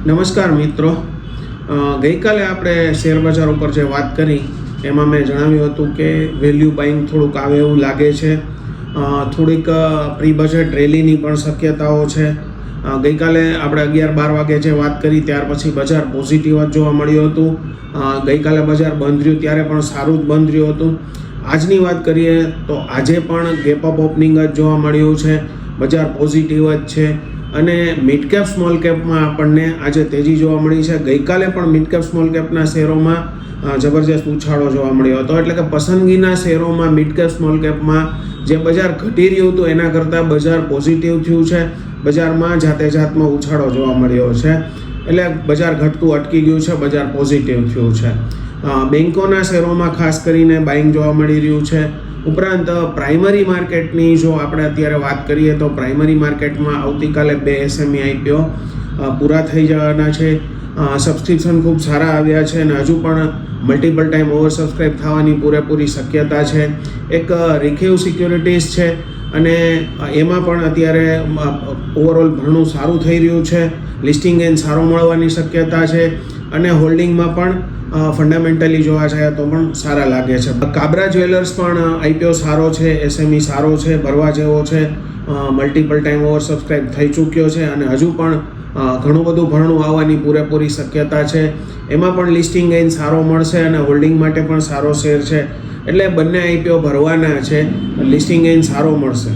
નમસ્કાર મિત્રો, ગઈકાલે આપણે શેર બજાર ઉપર જે વાત કરી એમાં મેં જણાવ્યું હતું કે વેલ્યુ બાઇંગ થોડુંક આવે એવું લાગે છે. થોડીક પ્રી બજેટ રેલીની પણ શક્યતાઓ છે. ગઈકાલે આપણે 11-12 વાગે જે વાત કરી ત્યાર પછી બજાર પોઝિટિવ જ જોવા મળ્યું હતું. ગઈકાલે બજાર બંધ રહ્યું ત્યારે પણ સારું જ બંધ રહ્યું હતું. આજની વાત કરીએ તો આજે પણ ગેપ અપ ઓપનિંગ જ જોવા મળ્યું છે. બજાર પોઝિટિવ જ છે અને મિડ કેપ સ્મોલ કેપમાં આપણને આજે તેજી જોવા મળી છે. ગઈકાલે પણ મિડ કેપ સ્મોલ કેપના શેરોમાં જબરજસ્ત ઉછાળો જોવા મળ્યો હતો. એટલે કે પસંદગીના શેરોમાં મિડ કેપ સ્મોલ કેપમાં જે બજાર ઘટી રહ્યું હતું એના કરતાં બજાર પોઝિટિવ થયું છે. બજારમાં જાતમાં ઉછાળો જોવા મળ્યો છે. એટલે બજાર ઘટતું અટકી ગયું છે, બજાર પોઝિટિવ થયું છે. બેન્કોના શેરોમાં ખાસ કરીને બાઇંગ જોવા મળી રહ્યું છે. ઉપરાંત પ્રાઇમરી માર્કેટની જો આપણે અત્યારે વાત કરીએ તો પ્રાઇમરી માર્કેટમાં આવતીકાલે 2 SME IPO પૂરા થઈ જવાના છે. સબસ્ક્રિપ્શન ખૂબ સારા આવ્યા છે અને હજુ પણ મલ્ટિપલ ટાઈમ ઓવર સબસ્ક્રાઇબ થવાની પૂરેપૂરી શક્યતા છે. એક રિખેવ સિક્યોરિટીઝ છે અને એમાં પણ અત્યારે ઓવરઓલ ઘણું સારું થઈ રહ્યું છે. લિસ્ટિંગ ગેઇન સારો મળવાની શક્યતા છે અને હોલ્ડિંગમાં પણ ફંડામેન્ટલી જોવા જાય તો પણ સારા લાગે છે. કાબરા જ્વેલર્સ પણ IPO સારો છે, SME સારો છે, ભરવા જેવો છે. મલ્ટિપલ ટાઈમ ઓવર સબસ્ક્રાઇબ થઈ ચૂક્યો છે અને હજુ પણ ઘણું બધું ભરણું આવવાની પૂરેપૂરી શક્યતા છે. એમાં પણ લિસ્ટિંગ ગેઇન સારો મળશે અને હોલ્ડિંગ માટે પણ સારો શેર છે. એટલે બંને IPO ભરવાના છે, લિસ્ટિંગ ગેઇન સારો મળશે.